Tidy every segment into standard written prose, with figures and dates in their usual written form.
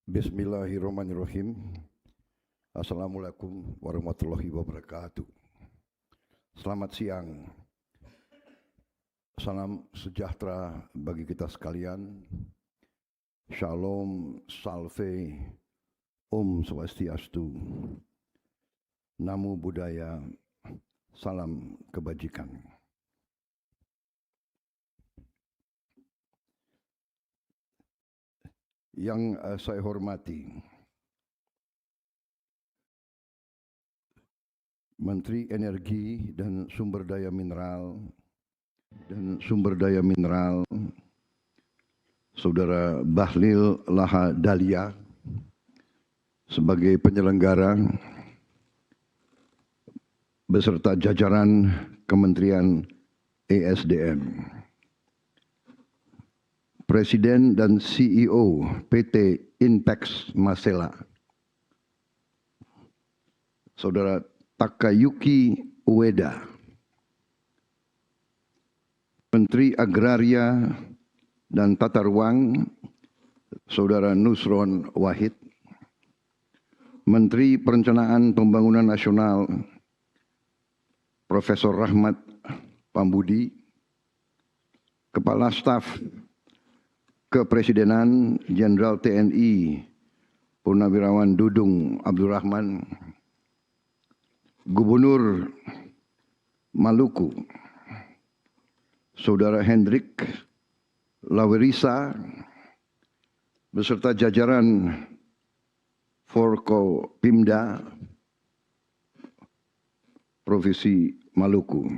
Bismillahirrahmanirrahim. Assalamualaikum warahmatullahi wabarakatuh. Selamat siang. Salam sejahtera bagi kita sekalian. Shalom, salve, Om Swastiastu. Namo Buddhaya, salam kebajikan. Yang saya hormati Menteri Energi dan Sumber Daya Mineral Saudara Bahlil Lahadalia sebagai penyelenggara beserta jajaran Kementerian ESDM. Presiden dan CEO PT Inpex Masela, Saudara Takayuki Ueda, Menteri Agraria dan Tata Ruang, Saudara Nusron Wahid, Menteri Perencanaan Pembangunan Nasional, Profesor Rahmat Pambudi, Kepala Staf Kepresidenan Jenderal TNI Purnawirawan Dudung Abdurrahman, Gubernur Maluku, Saudara Hendrik Lawerisa, beserta jajaran Forkopimda Provinsi Maluku,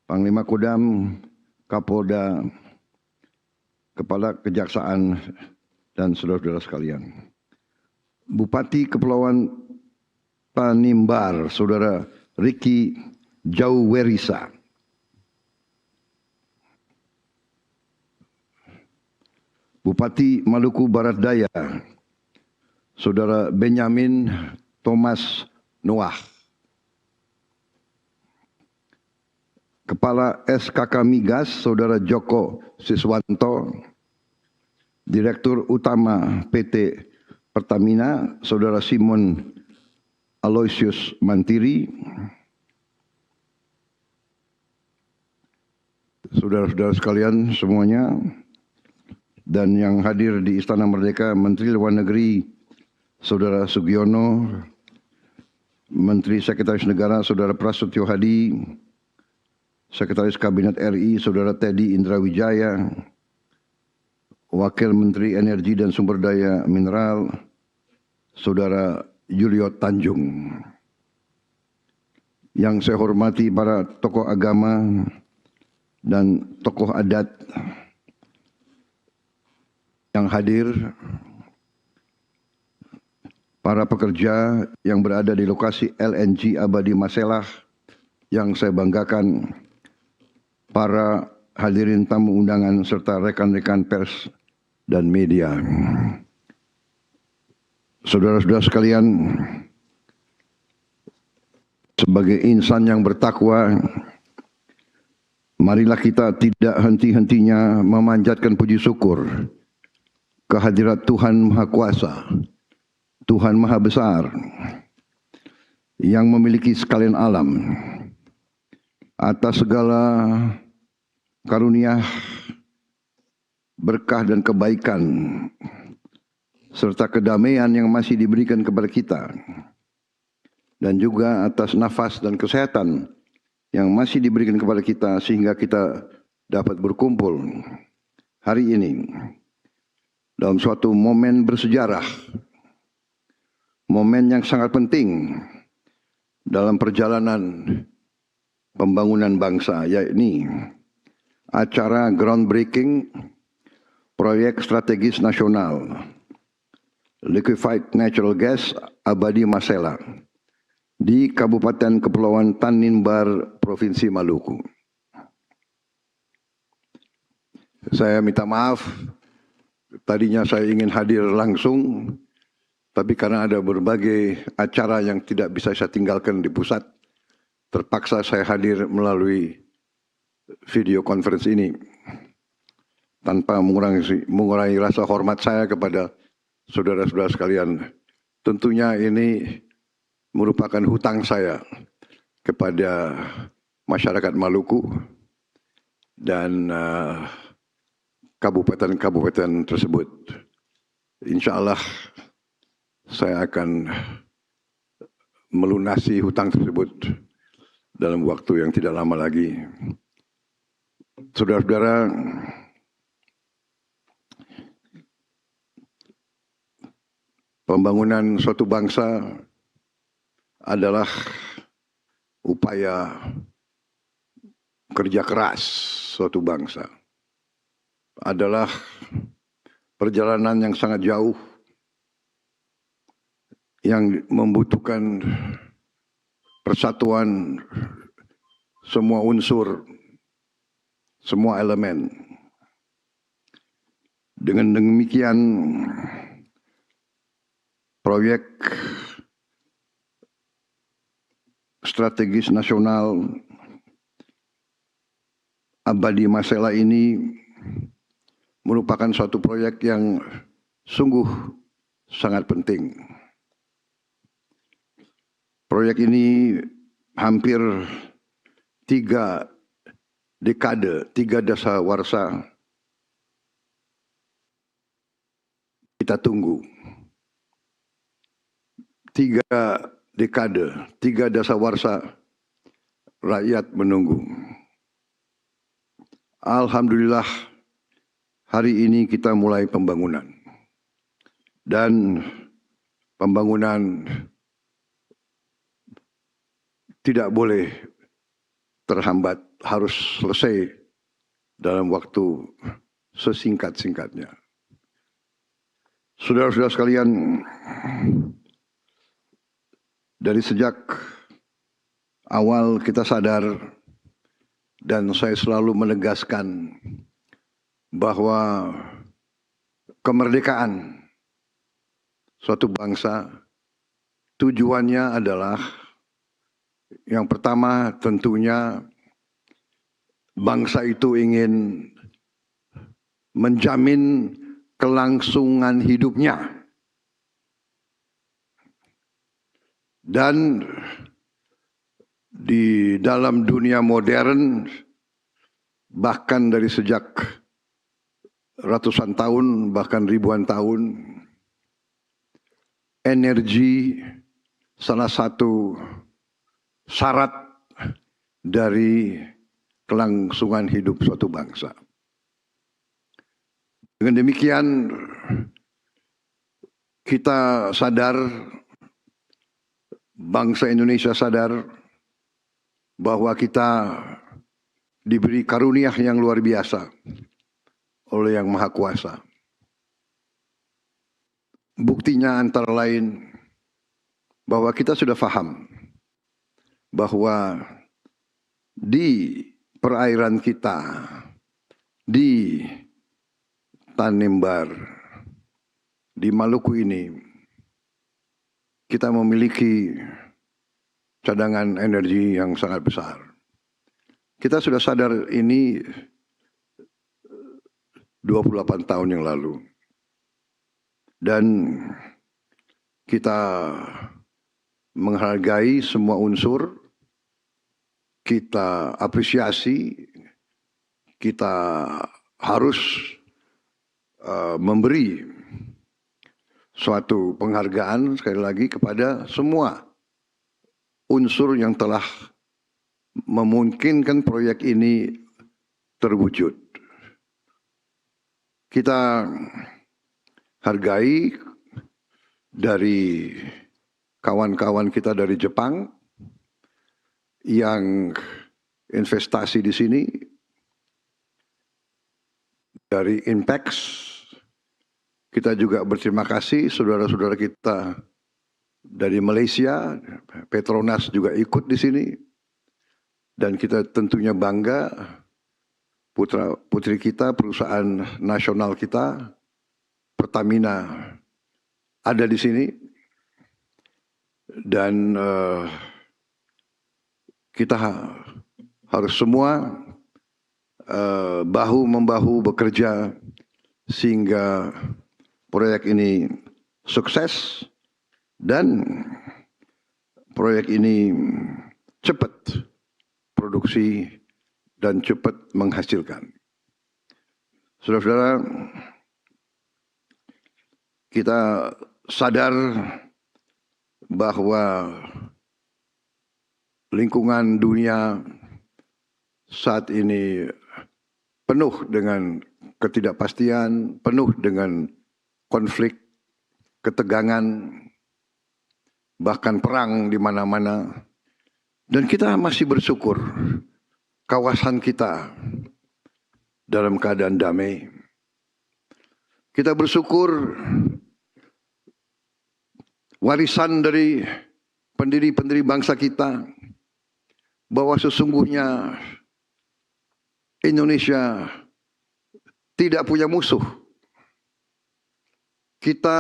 Panglima Kodam, Kapolda, Kepala Kejaksaan, dan saudara-saudara sekalian. Bupati Kepulauan Tanimbar, Saudara Riki Jauwerisa. Bupati Maluku Barat Daya, Saudara Benyamin Thomas Noah. Kepala SKK Migas, Saudara Joko Siswanto. Direktur Utama PT Pertamina, Saudara Simon Aloysius Mantiri. Saudara-saudara sekalian semuanya, dan yang hadir di Istana Merdeka, Menteri Luar Negeri Saudara Sugiono, Menteri Sekretaris Negara Saudara Prasetyo Hadi, Sekretaris Kabinet RI Saudara Teddy Indrawijaya, Wakil Menteri Energi dan Sumber Daya Mineral Saudara Julio Tanjung. Yang saya hormati para tokoh agama dan tokoh adat yang hadir, para pekerja yang berada di lokasi LNG Abadi Maselah yang saya banggakan, para hadirin tamu undangan serta rekan-rekan pers dan media. Saudara-saudara sekalian, sebagai insan yang bertakwa, marilah kita tidak henti-hentinya memanjatkan puji syukur kehadirat Tuhan Maha Kuasa, Tuhan Maha Besar, yang memiliki sekalian alam, atas segala karunia, berkah dan kebaikan, serta kedamaian yang masih diberikan kepada kita, dan juga atas nafas dan kesehatan yang masih diberikan kepada kita, sehingga kita dapat berkumpul hari ini dalam suatu momen bersejarah, momen yang sangat penting dalam perjalanan pembangunan bangsa, yakni acara groundbreaking proyek strategis nasional Liquefied Natural Gas Abadi Masela di Kabupaten Kepulauan Tanimbar, Provinsi Maluku. Saya minta maaf, tadinya saya ingin hadir langsung, tapi karena ada berbagai acara yang tidak bisa saya tinggalkan di pusat, terpaksa saya hadir melalui video conference ini. Tanpa mengurangi rasa hormat saya kepada saudara-saudara sekalian, tentunya ini merupakan hutang saya kepada masyarakat Maluku dan kabupaten-kabupaten tersebut. Insya Allah saya akan melunasi hutang tersebut dalam waktu yang tidak lama lagi. Saudara-saudara, pembangunan suatu bangsa adalah upaya kerja keras suatu bangsa. Adalah perjalanan yang sangat jauh yang membutuhkan persatuan semua unsur, semua elemen. Dengan demikian, proyek strategis nasional Abadi Masela ini merupakan suatu proyek yang sungguh sangat penting. Proyek ini hampir 3 dekade, 3 dasawarsa kita tunggu. 3 dekade, 3 dasawarsa rakyat menunggu. Alhamdulillah hari ini kita mulai pembangunan. Dan pembangunan tidak boleh terhambat, harus selesai dalam waktu sesingkat-singkatnya. Saudara-saudara sekalian, dari sejak awal kita sadar dan saya selalu menegaskan bahwa kemerdekaan suatu bangsa tujuannya adalah yang pertama tentunya bangsa itu ingin menjamin kelangsungan hidupnya. Dan di dalam dunia modern, bahkan dari sejak ratusan tahun, bahkan ribuan tahun, energi salah satu syarat dari kelangsungan hidup suatu bangsa. Dengan demikian, kita sadar, bangsa Indonesia sadar bahwa kita diberi karunia yang luar biasa oleh Yang Maha Kuasa. Buktinya antara lain bahwa kita sudah paham bahwa di perairan kita, di Tanimbar, di Maluku ini, kita memiliki cadangan energi yang sangat besar. Kita sudah sadar ini 28 tahun yang lalu. Dan kita menghargai semua unsur, kita apresiasi, kita harus memberi suatu penghargaan sekali lagi kepada semua unsur yang telah memungkinkan proyek ini terwujud. Kita hargai dari kawan-kawan kita dari Jepang yang investasi di sini, dari Inpex. Kita juga berterima kasih saudara-saudara kita dari Malaysia, Petronas juga ikut di sini. Dan kita tentunya bangga putra-putri kita, perusahaan nasional kita, Pertamina ada di sini. Dan kita harus semua bahu-membahu bekerja sehingga proyek ini sukses dan proyek ini cepat produksi dan cepat menghasilkan. Saudara-saudara, kita sadar bahwa lingkungan dunia saat ini penuh dengan ketidakpastian, penuh dengan konflik, ketegangan, bahkan perang di mana-mana. Dan kita masih bersyukur kawasan kita dalam keadaan damai. Kita bersyukur warisan dari pendiri-pendiri bangsa kita bahwa sesungguhnya Indonesia tidak punya musuh. Kita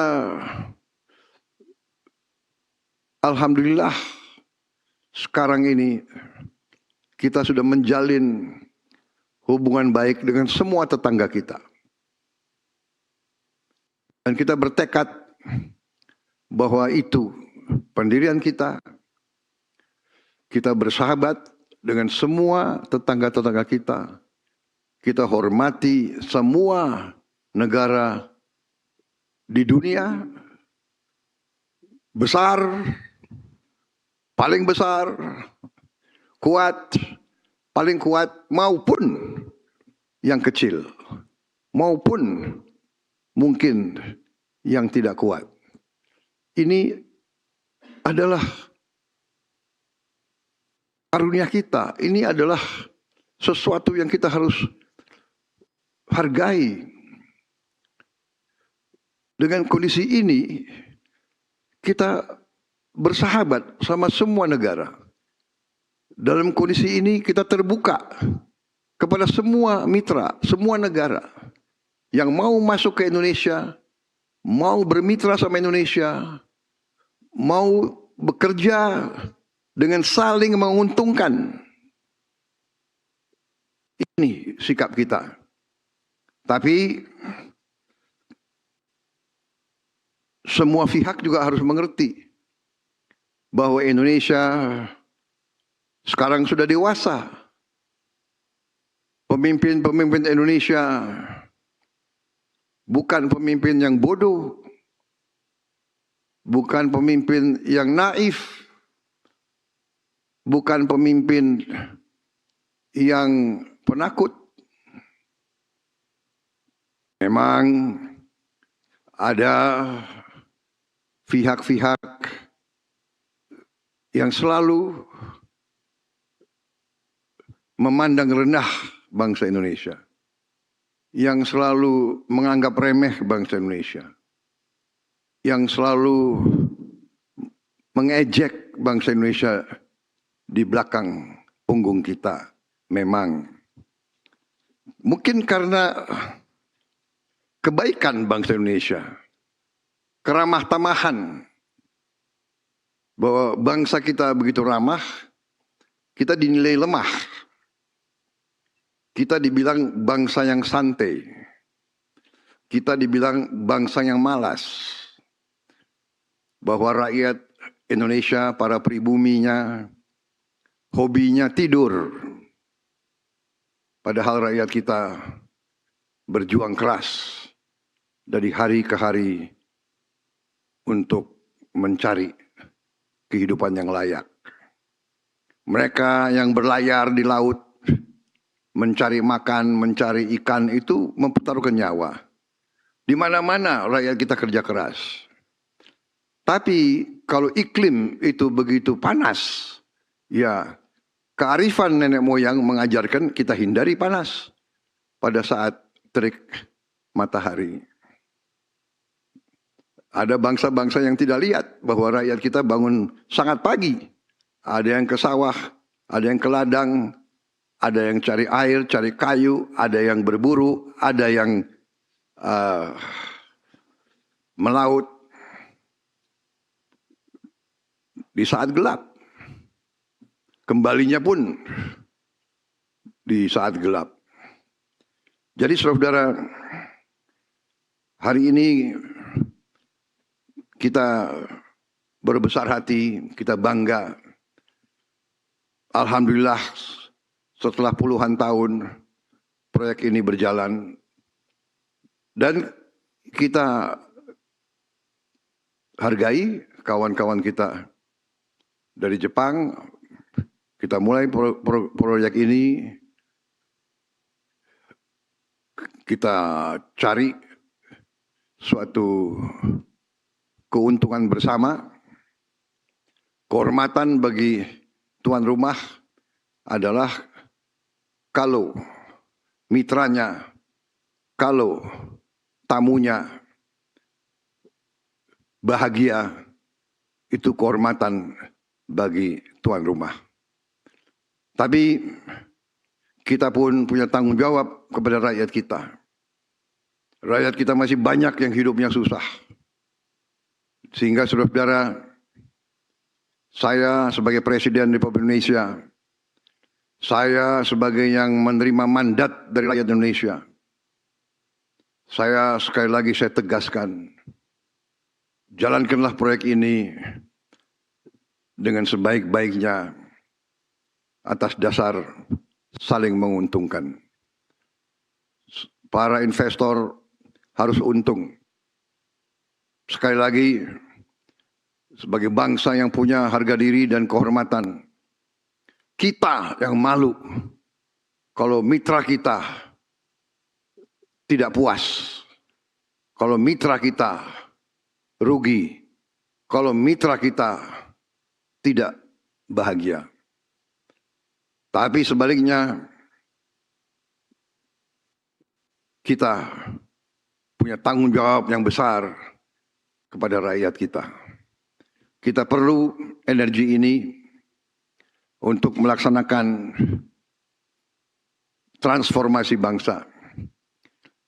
alhamdulillah sekarang ini kita sudah menjalin hubungan baik dengan semua tetangga kita. Dan kita bertekad bahwa itu pendirian kita. Kita bersahabat dengan semua tetangga-tetangga kita. Kita hormati semua negara di dunia, besar, paling besar, kuat, paling kuat, maupun yang kecil, maupun mungkin yang tidak kuat. Ini adalah karunia kita, ini adalah sesuatu yang kita harus hargai. Dengan kondisi ini, kita bersahabat sama semua negara. Dalam kondisi ini kita terbuka kepada semua mitra, semua negara yang mau masuk ke Indonesia, mau bermitra sama Indonesia, mau bekerja dengan saling menguntungkan. Ini sikap kita. Tapi semua pihak juga harus mengerti bahwa Indonesia sekarang sudah dewasa. Pemimpin-pemimpin Indonesia bukan pemimpin yang bodoh, bukan pemimpin yang naif, bukan pemimpin yang penakut. Memang ada pihak-pihak yang selalu memandang rendah bangsa Indonesia, yang selalu menganggap remeh bangsa Indonesia, yang selalu mengejek bangsa Indonesia di belakang punggung kita. Memang mungkin karena kebaikan bangsa Indonesia, keramah tamahan, bahwa bangsa kita begitu ramah, kita dinilai lemah. Kita dibilang bangsa yang santai. Kita dibilang bangsa yang malas. Bahwa rakyat Indonesia, para pribuminya, hobinya tidur. Padahal rakyat kita berjuang keras dari hari ke hari untuk mencari kehidupan yang layak. Mereka yang berlayar di laut, mencari makan, mencari ikan itu mempertaruhkan nyawa. Di mana-mana rakyat kita kerja keras. Tapi kalau iklim itu begitu panas, ya kearifan nenek moyang mengajarkan kita hindari panas pada saat terik matahari. Ada bangsa-bangsa yang tidak lihat bahwa rakyat kita bangun sangat pagi. Ada yang ke sawah, ada yang ke ladang, ada yang cari air, cari kayu, ada yang berburu, ada yang melaut di saat gelap. Kembalinya pun di saat gelap. Jadi saudara, hari ini kita berbesar hati, kita bangga. Alhamdulillah setelah puluhan tahun proyek ini berjalan dan kita hargai kawan-kawan kita dari Jepang. Kita mulai proyek ini, kita cari suatu keuntungan bersama. Kehormatan bagi tuan rumah adalah kalau mitranya, kalau tamunya bahagia, itu kehormatan bagi tuan rumah. Tapi kita pun punya tanggung jawab kepada rakyat kita. Rakyat kita masih banyak yang hidupnya susah. Sehingga saudara-saudara, saya sebagai Presiden Republik Indonesia, saya sebagai yang menerima mandat dari rakyat Indonesia, saya sekali lagi saya tegaskan, jalankanlah proyek ini dengan sebaik-baiknya atas dasar saling menguntungkan. Para investor harus untung. Sekali lagi, sebagai bangsa yang punya harga diri dan kehormatan, kita yang malu kalau mitra kita tidak puas, kalau mitra kita rugi, kalau mitra kita tidak bahagia. Tapi sebaliknya, kita punya tanggung jawab yang besar kepada rakyat kita. Kita perlu energi ini untuk melaksanakan transformasi bangsa.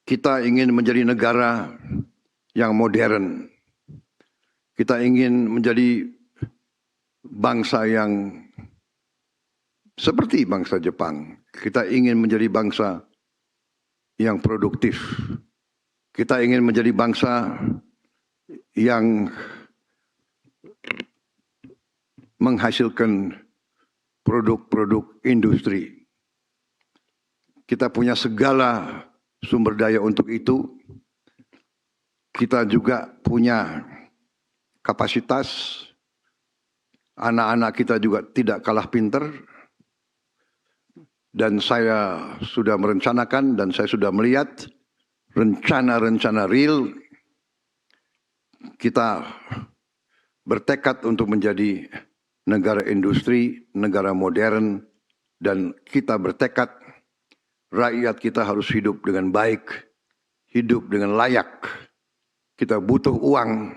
Kita ingin menjadi negara yang modern. Kita ingin menjadi bangsa yang seperti bangsa Jepang. Kita ingin menjadi bangsa yang produktif. Kita ingin menjadi bangsa yang menghasilkan produk-produk industri. Kita punya segala sumber daya untuk itu. Kita juga punya kapasitas. Anak-anak kita juga tidak kalah pinter. Dan saya sudah merencanakan dan saya sudah melihat rencana-rencana real. Kita bertekad untuk menjadi negara industri, negara modern, dan kita bertekad rakyat kita harus hidup dengan baik, hidup dengan layak. Kita butuh uang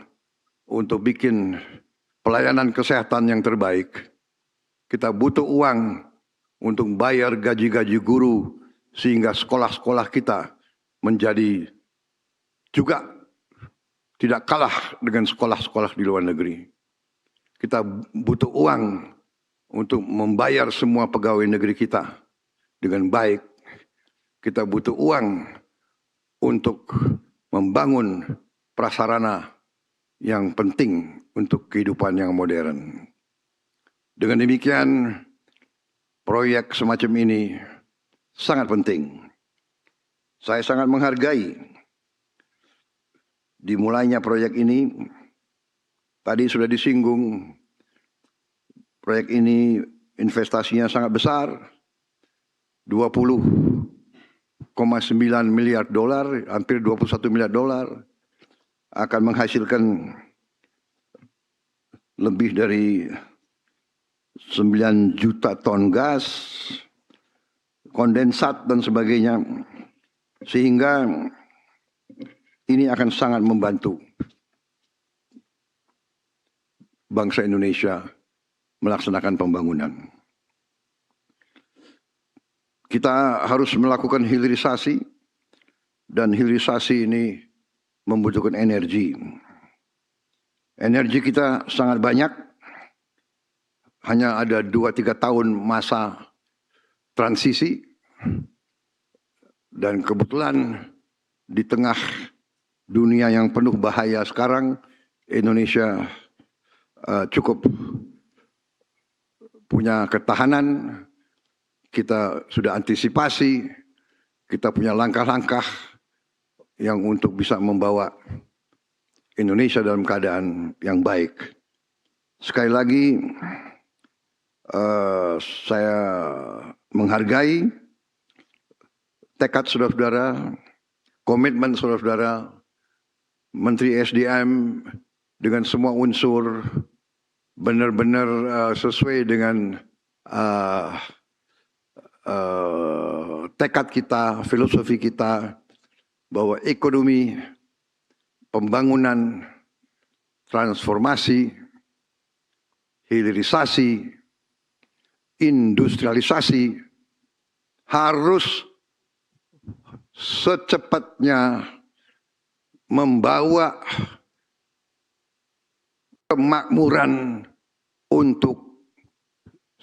untuk bikin pelayanan kesehatan yang terbaik. Kita butuh uang untuk bayar gaji-gaji guru sehingga sekolah-sekolah kita menjadi juga tidak kalah dengan sekolah-sekolah di luar negeri. Kita butuh uang untuk membayar semua pegawai negeri kita dengan baik. Kita butuh uang untuk membangun prasarana yang penting untuk kehidupan yang modern. Dengan demikian, proyek semacam ini sangat penting. Saya sangat menghargai dimulainya proyek ini. Tadi sudah disinggung, proyek ini investasinya sangat besar, 20,9 miliar dolar, hampir 21 miliar dolar, akan menghasilkan lebih dari 9 juta ton gas, kondensat dan sebagainya, sehingga ini akan sangat membantu bangsa Indonesia melaksanakan pembangunan. Kita harus melakukan hilirisasi, dan hilirisasi ini membutuhkan energi. Energi kita sangat banyak, hanya ada 2-3 tahun masa transisi, dan kebetulan di tengah dunia yang penuh bahaya sekarang, Indonesia cukup punya ketahanan, kita sudah antisipasi, kita punya langkah-langkah yang untuk bisa membawa Indonesia dalam keadaan yang baik. Sekali lagi, saya menghargai tekad saudara-saudara, komitmen saudara-saudara, Menteri SDM dengan semua unsur benar-benar sesuai dengan tekad kita, filosofi kita, bahwa ekonomi, pembangunan, transformasi, hilirisasi, industrialisasi harus secepatnya membawa kemakmuran untuk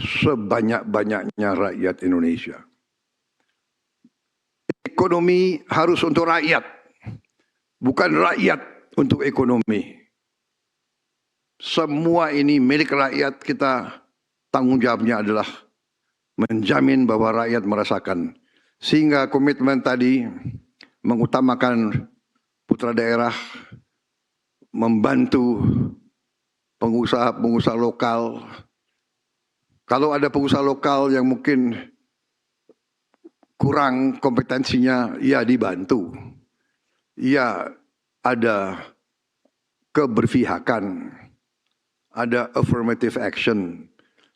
sebanyak-banyaknya rakyat Indonesia. Ekonomi harus untuk rakyat, bukan rakyat untuk ekonomi. Semua ini milik rakyat, kita tanggung jawabnya adalah menjamin bahwa rakyat merasakan. Sehingga komitmen tadi mengutamakan putra daerah, membantu pengusaha-pengusaha lokal. Kalau ada pengusaha lokal yang mungkin kurang kompetensinya, ya dibantu. Ya ada keberpihakan, ada affirmative action.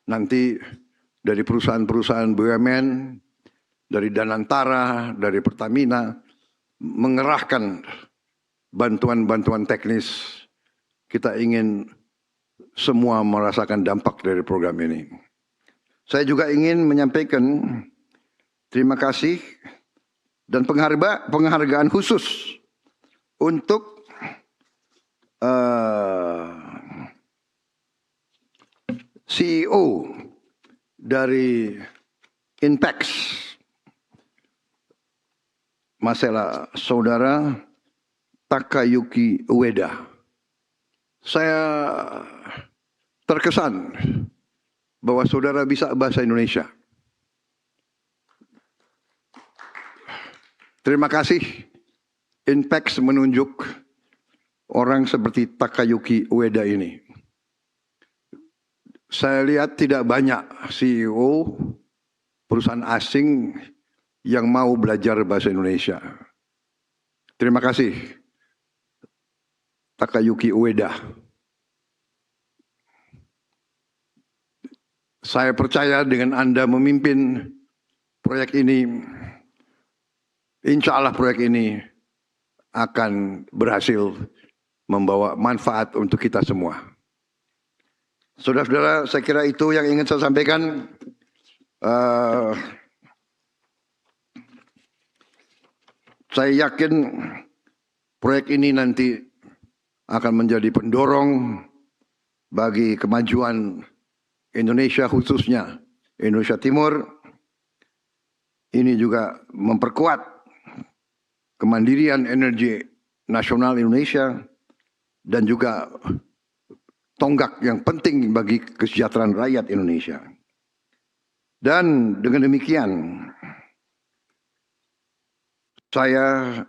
Nanti dari perusahaan-perusahaan BUMN, dari Danantara, dari Pertamina, mengerahkan bantuan-bantuan teknis. Kita ingin semua merasakan dampak dari program ini. Saya juga ingin menyampaikan terima kasih dan penghargaan khusus untuk CEO dari Inpex, masalah saudara Takayuki Ueda. Saya terkesan bahwa saudara bisa bahasa Indonesia. Terima kasih. Inpex menunjuk orang seperti Takayuki Ueda ini. Saya lihat tidak banyak CEO perusahaan asing yang mau belajar bahasa Indonesia. Terima kasih, Takayuki Ueda. Saya percaya dengan Anda memimpin proyek ini, insya Allah proyek ini akan berhasil membawa manfaat untuk kita semua. Saudara-saudara, saya kira itu yang ingin saya sampaikan. Saya yakin proyek ini nanti akan menjadi pendorong bagi kemajuan Indonesia, khususnya Indonesia Timur. Ini juga memperkuat kemandirian energi nasional Indonesia dan juga tonggak yang penting bagi kesejahteraan rakyat Indonesia. Dan dengan demikian, saya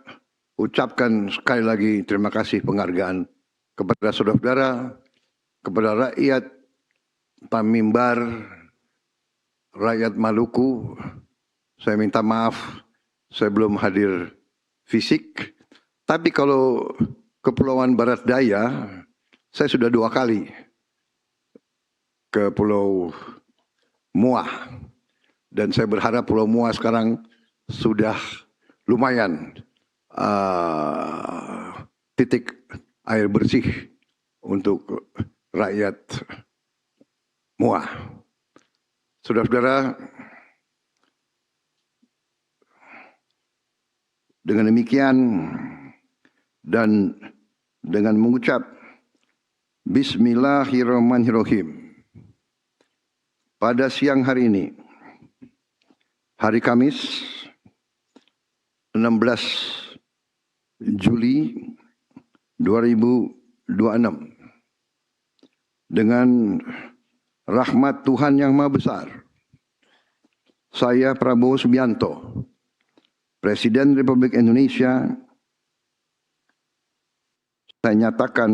ucapkan sekali lagi terima kasih penghargaan kepada saudara-saudara, kepada rakyat Pamimbar, rakyat Maluku. Saya minta maaf, saya belum hadir fisik. Tapi kalau Kepulauan Barat Daya, saya sudah 2 kali ke Pulau Muah. Dan saya berharap Pulau Muah sekarang sudah lumayan titik air bersih untuk rakyat Muah. Saudara-saudara, dengan demikian dan dengan mengucap Bismillahirrahmanirrahim, pada siang hari ini, hari Kamis 16 Juli 2026, dengan rahmat Tuhan yang Maha Besar, saya Prabowo Subianto, Presiden Republik Indonesia, saya nyatakan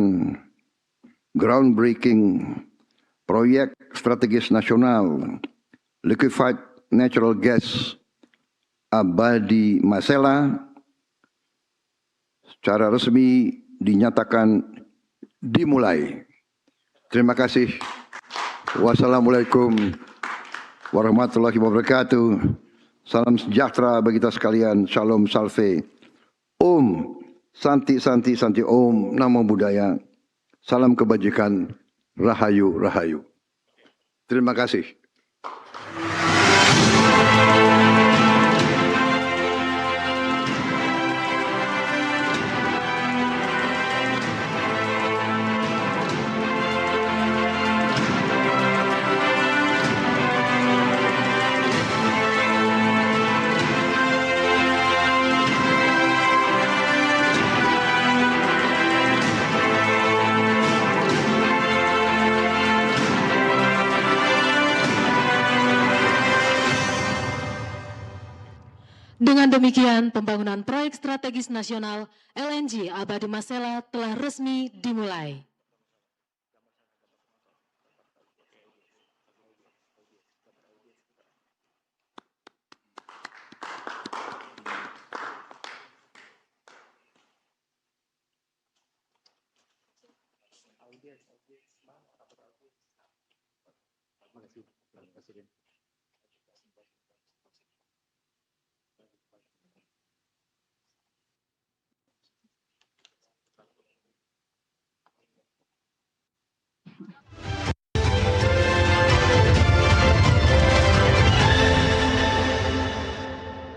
groundbreaking proyek strategis nasional Liquefied Natural Gas Abadi Masela secara resmi dinyatakan dimulai. Terima kasih. Wassalamualaikum warahmatullahi wabarakatuh. Salam sejahtera bagi kita sekalian. Shalom salve. Om Santi Santi Santi Om Namo Buddhaya. Salam kebajikan. Rahayu Rahayu. Terima kasih. Dengan demikian, pembangunan proyek strategis nasional LNG Abadi Masela telah resmi dimulai. Terima kasih, Presiden.